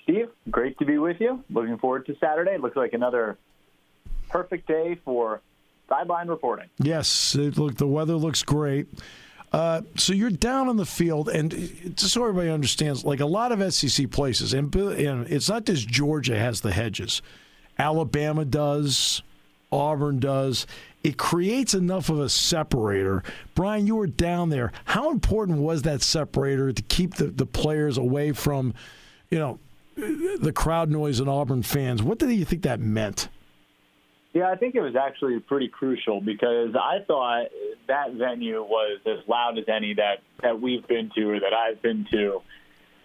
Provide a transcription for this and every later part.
Steve, great to be with you. Looking forward to Saturday. Looks like another perfect day for sideline reporting. Yes, the weather looks great. So you're down on the field, and just so everybody understands, like a lot of SEC places, and it's not just Georgia has the hedges. Alabama does. Auburn does. It creates enough of a separator. Brian, you were down there. How important was that separator to keep the players away from, the crowd noise and Auburn fans? What do you think that meant? Yeah, I think it was actually pretty crucial because I thought that venue was as loud as any that we've been to or that I've been to,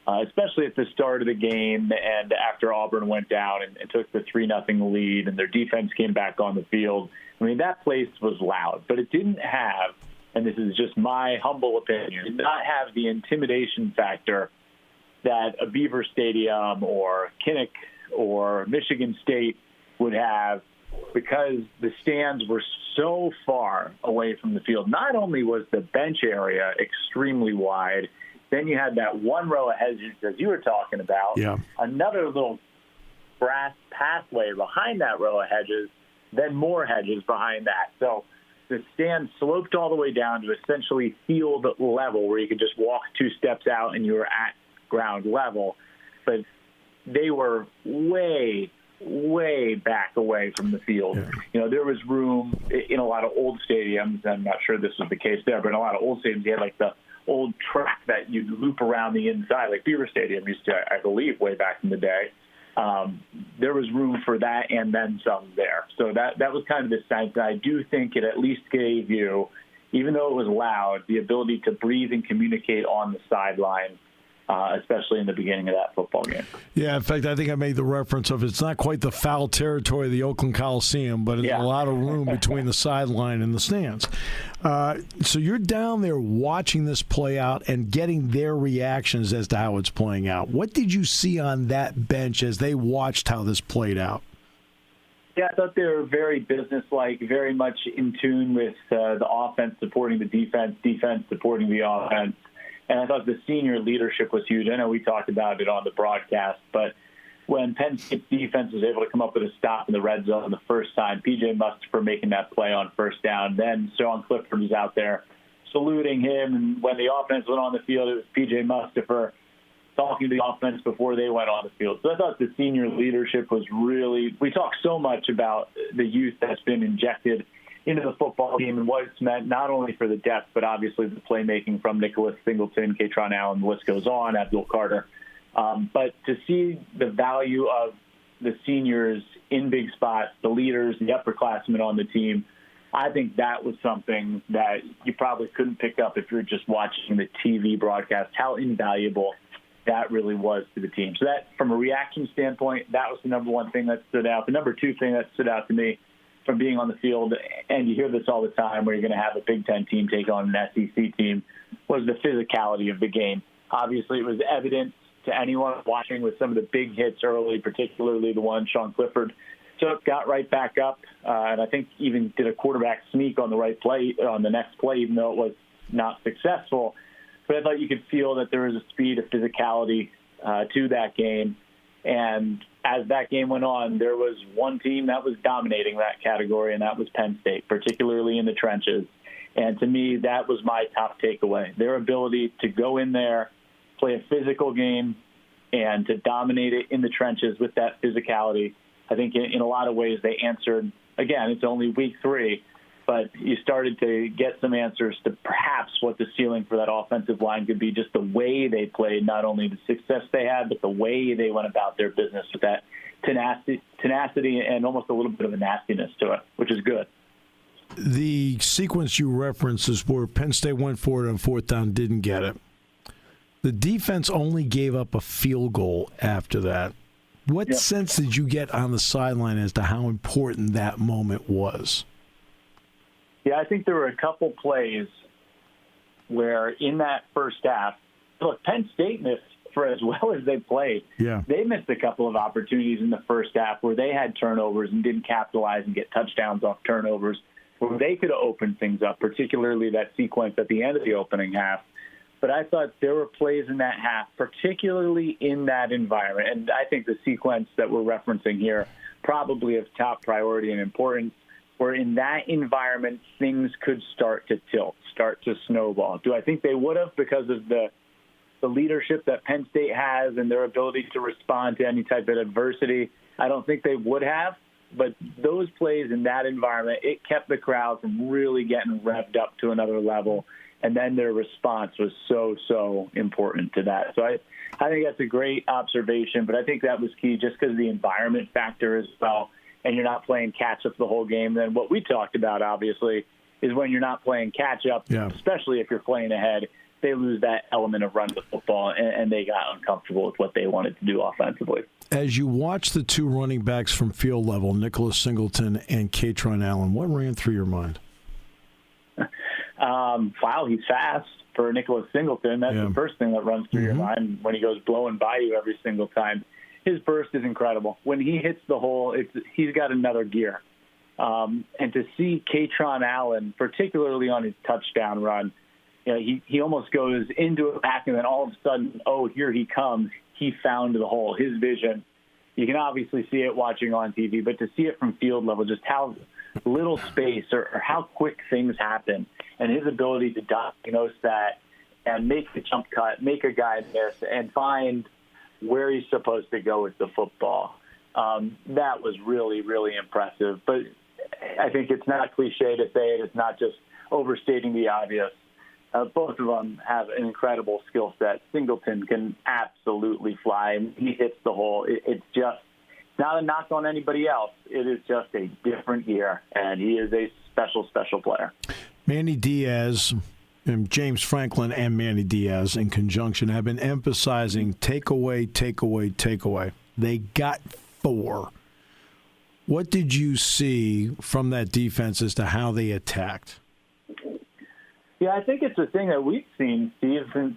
especially at the start of the game and after Auburn went down and took the 3-0 lead and their defense came back on the field. I mean, that place was loud, but it didn't have, and this is just my humble opinion, did not have the intimidation factor that a Beaver Stadium or Kinnick or Michigan State would have, because the stands were so far away from the field. Not only was the bench area extremely wide, then you had that one row of hedges, as you were talking about, another little grass pathway behind that row of hedges, then more hedges behind that. So the stand sloped all the way down to essentially field level where you could just walk 2 steps out and you were at ground level. But they were way back away from the field. Yeah. There was room in a lot of old stadiums. I'm not sure this was the case there, but in a lot of old stadiums, you had like the old track that you'd loop around the inside, like Beaver Stadium used to, I believe, way back in the day. There was room for that and then some there. So that was kind of the sense. I do think it at least gave you, even though it was loud, the ability to breathe and communicate on the sideline, especially in the beginning of that football game. Yeah, in fact, I think I made the reference of it's not quite the foul territory of the Oakland Coliseum, but it's a lot of room between the sideline and the stands. So you're down there watching this play out and getting their reactions as to how it's playing out. What did you see on that bench as they watched how this played out? Yeah, I thought they were very businesslike, very much in tune with the offense supporting the defense supporting the offense. And I thought the senior leadership was huge. I know we talked about it on the broadcast, but when Penn State's defense was able to come up with a stop in the red zone the first time, P.J. Mustipher making that play on first down, then Sean Clifford was out there saluting him. And when the offense went on the field, it was P.J. Mustipher talking to the offense before they went on the field. So I thought the senior leadership was really – we talk so much about the youth that's been injected into the football team and what it's meant not only for the depth, but obviously the playmaking from Nicholas Singleton, Katron Allen, the list goes on, Abdul Carter. But to see the value of the seniors in big spots, the leaders, the upperclassmen on the team, I think that was something that you probably couldn't pick up if you're just watching the TV broadcast, how invaluable that really was to the team. So that, from a reaction standpoint, that was the number one thing that stood out. The number two thing that stood out to me from being on the field, and you hear this all the time where you're going to have a Big Ten team take on an SEC team, was the physicality of the game. Obviously, it was evident to anyone watching with some of the big hits early, particularly the one Sean Clifford took, got right back up, and I think even did a quarterback sneak on the right play, on the next play, even though it was not successful. But I thought you could feel that there was a speed of physicality to that game. And as that game went on, there was one team that was dominating that category, and that was Penn State, particularly in the trenches. And to me, that was my top takeaway. Their ability to go in there, play a physical game, and to dominate it in the trenches with that physicality. I think in a lot of ways they answered. Again, it's only week 3, but you started to get some answers to perhaps what the ceiling for that offensive line could be, just the way they played, not only the success they had, but the way they went about their business with that tenacity and almost a little bit of a nastiness to it, which is good. The sequence you referenced is where Penn State went for it on 4th down, didn't get it. The defense only gave up a field goal after that. What sense did you get on the sideline as to how important that moment was? Yeah, I think there were a couple plays where in that first half, look, Penn State missed for as well as they played. Yeah. They missed a couple of opportunities in the first half where they had turnovers and didn't capitalize and get touchdowns off turnovers, where they could have opened things up, particularly that sequence at the end of the opening half but I thought there were plays in that half, particularly in that environment. And I think the sequence that we're referencing here probably of top priority and importance, where in that environment things could start to tilt, start to snowball. Do I think they would have because of the leadership that Penn State has and their ability to respond to any type of adversity? I don't think they would have. But those plays in that environment, it kept the crowd from really getting revved up to another level. And then their response was so important to that. So I think that's a great observation, but I think that was key just because of the environment factor as well. And you're not playing catch-up the whole game. Then what we talked about, obviously, is when you're not playing catch-up, especially if you're playing ahead, they lose that element of running the football, and they got uncomfortable with what they wanted to do offensively. As you watch the two running backs from field level, Nicholas Singleton and Katron Allen, what ran through your mind? Wow, he's fast for Nicholas Singleton. That's the first thing that runs through your mind when he goes blowing by you every single time. His burst is incredible. When he hits the hole, he's got another gear. And to see Katron Allen, particularly on his touchdown run, you know, he almost goes into a back, and then all of a sudden, oh, here he comes. He found the hole. His vision, you can obviously see it watching on TV, but to see it from field level, just how little space or how quick things happen, and his ability to diagnose that and make the jump cut, make a guy miss, and find where he's supposed to go with the football. That was really, really impressive. But I think it's not cliche to say it. It's not just overstating the obvious. Both of them have an incredible skill set. Singleton can absolutely fly. He hits the hole. It's just not a knock on anybody else. It is just a different gear, and he is a special, special player. Manny Diaz, and James Franklin and Manny Diaz in conjunction have been emphasizing takeaway, takeaway, takeaway. They got 4. What did you see from that defense as to how they attacked? Yeah, I think it's a thing that we've seen, Steve, since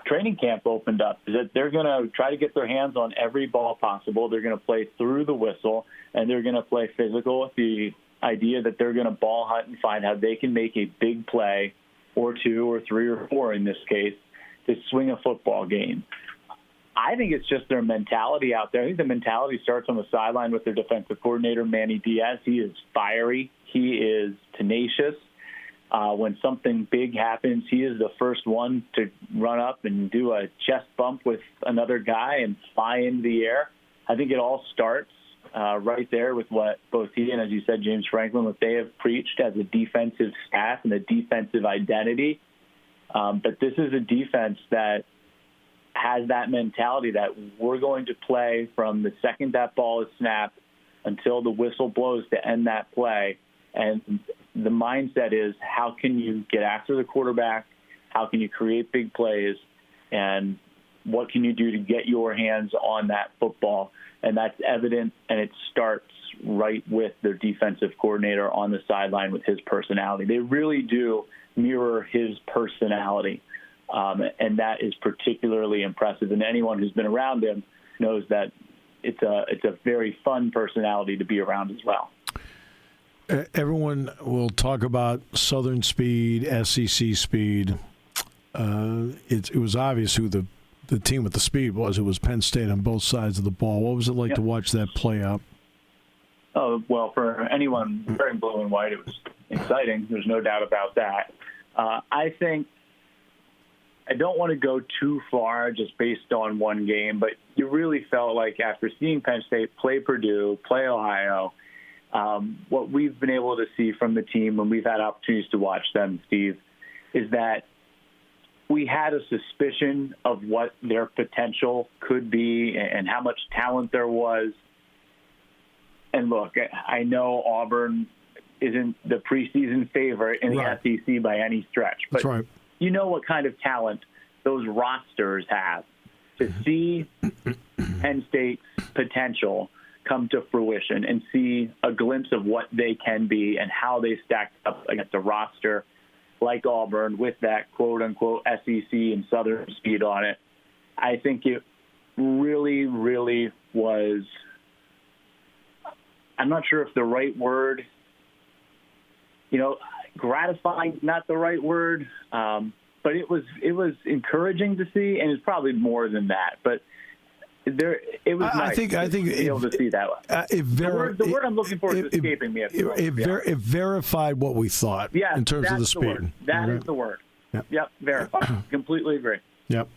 training camp opened up, is that they're going to try to get their hands on every ball possible. They're going to play through the whistle, and they're going to play physical with the idea that they're going to ball hunt and find how they can make a big play, or 2 or 3 or 4 in this case, to swing a football game. I think it's just their mentality out there. I think the mentality starts on the sideline with their defensive coordinator, Manny Diaz. He is fiery. He is tenacious. When something big happens, he is the first one to run up and do a chest bump with another guy and fly into the air. I think it all starts right there with what both he and, as you said, James Franklin, what they have preached as a defensive staff and a defensive identity. But this is a defense that has that mentality that we're going to play from the second that ball is snapped until the whistle blows to end that play. And the mindset is, how can you get after the quarterback? How can you create big plays? And what can you do to get your hands on that football? And that's evident, and it starts right with their defensive coordinator on the sideline with his personality. They really do mirror his personality, and that is particularly impressive. And anyone who's been around him knows that it's a very fun personality to be around as well. Everyone will talk about Southern speed, SEC speed. It was obvious who the team with the speed was. It was Penn State on both sides of the ball. What was it like to watch that play out? Oh, well, for anyone wearing blue and white, it was exciting. There's no doubt about that. I think I don't want to go too far just based on one game, but you really felt like after seeing Penn State play Purdue, play Ohio, what we've been able to see from the team when we've had opportunities to watch them, Steve, is that we had a suspicion of what their potential could be and how much talent there was. And look, I know Auburn isn't the preseason favorite in the SEC by any stretch, but you know what kind of talent those rosters have. To see Penn State's potential come to fruition and see a glimpse of what they can be and how they stack up against a roster like Auburn with that quote-unquote SEC and Southern speed on it, I think it really, really was, I'm not sure if the right word, gratifying, not the right word, but it was encouraging to see, and it's probably more than that. But it was nice to be able to see that. The word I'm looking for is escaping me. It verified what we thought in terms of the speed. That is the word. Yep, verified. Completely agree. Yep.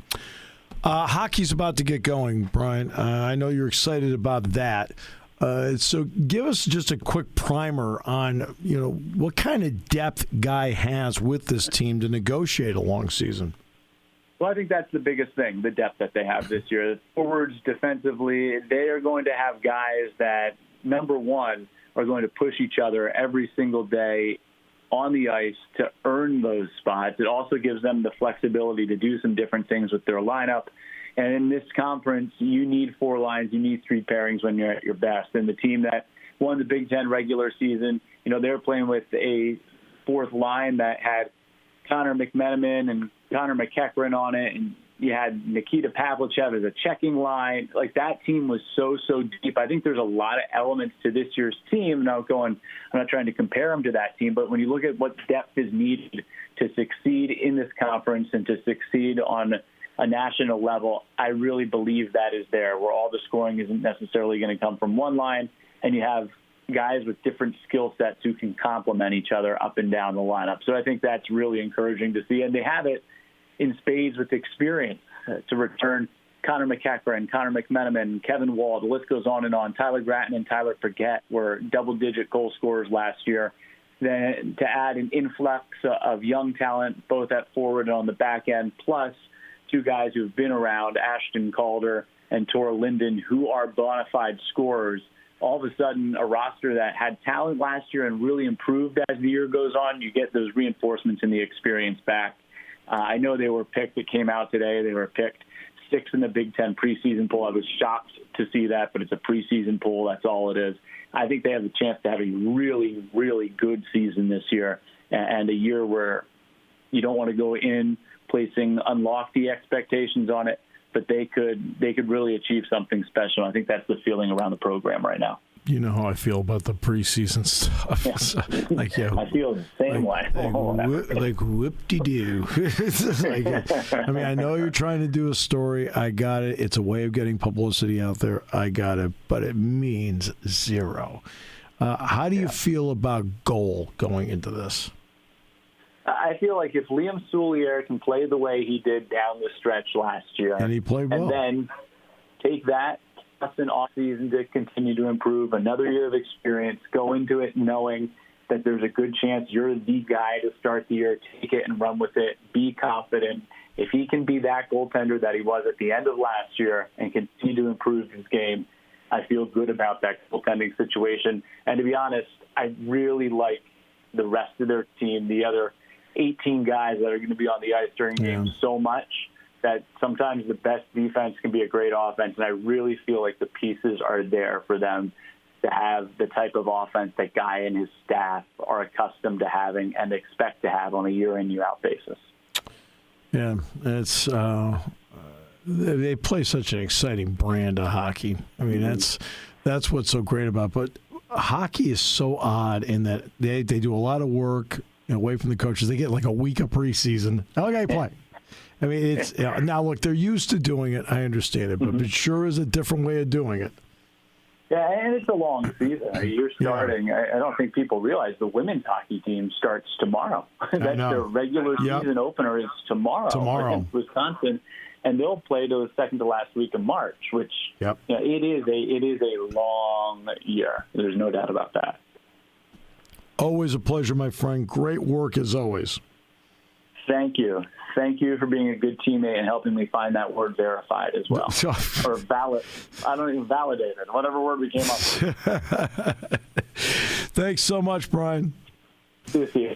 Hockey's about to get going, Brian. I know you're excited about that. So give us just a quick primer on, what kind of depth Guy has with this team to negotiate a long season. Well, I think that's the biggest thing, the depth that they have this year. The forwards, defensively, they are going to have guys that, number one, are going to push each other every single day on the ice to earn those spots. It also gives them the flexibility to do some different things with their lineup. And in this conference, you need 4 lines, you need 3 pairings when you're at your best. And the team that won the Big Ten regular season, they're playing with a 4th line that had Connor McMenamin and Connor McEachran on it, and you had Nikita Pavlichev as a checking line. Like, that team was so deep. I think there's a lot of elements to this year's team. Now, I'm not trying to compare them to that team, but when you look at what depth is needed to succeed in this conference and to succeed on a national level, I really believe that is there, where all the scoring isn't necessarily going to come from one line, and you have guys with different skill sets who can complement each other up and down the lineup. So I think that's really encouraging to see, and they have it in spades with experience to return Connor McEachran, Connor McMenamin, Kevin Wall. The list goes on and on. Tyler Gratton and Tyler Forget were double-digit goal scorers last year. Then to add an influx of young talent, both at forward and on the back end, plus 2 guys who've been around, Ashton Calder and Tor Linden, who are bona fide scorers. All of a sudden, a roster that had talent last year and really improved as the year goes on, you get those reinforcements and the experience back. I know they were picked. It came out today. They were picked 6th in the Big Ten preseason poll. I was shocked to see that, but it's a preseason poll. That's all it is. I think they have a chance to have a really, really good season this year, and a year where you don't want to go in placing unlofty expectations on it, but they could really achieve something special. I think that's the feeling around the program right now. You know how I feel about the preseason stuff. Yeah. I feel the same way. Like whoop-de-doo. I know you're trying to do a story. I got it. It's a way of getting publicity out there. I got it. But it means 0. How do you feel about goal going into this? I feel like if Liam Soulier can play the way he did down the stretch last year, and he played well, and then take that an offseason to continue to improve, another year of experience, go into it knowing that there's a good chance you're the guy to start the year, take it and run with it, be confident. If he can be that goaltender that he was at the end of last year and continue to improve his game, I feel good about that goaltending situation. And to be honest, I really like the rest of their team, the other 18 guys that are going to be on the ice during games so much that sometimes the best defense can be a great offense, and I really feel like the pieces are there for them to have the type of offense that Guy and his staff are accustomed to having and expect to have on a year-in, year-out basis. Yeah, it's they play such an exciting brand of hockey. I mean, that's what's so great about it. But hockey is so odd in that they do a lot of work away from the coaches. They get like a week of preseason. How can I play? I mean, it's now look, they're used to doing it. I understand it, but it sure is a different way of doing it. Yeah, and it's a long season. You're starting. I don't think people realize the women's hockey team starts tomorrow. That's their regular season opener is tomorrow against Wisconsin, and they'll play to the second to last week of March. Which it is a long year. There's no doubt about that. Always a pleasure, my friend. Great work as always. Thank you. Thank you for being a good teammate and helping me find that word verified as well. Or valid. I don't even validated. Whatever word we came up with. Thanks so much, Brian. See you.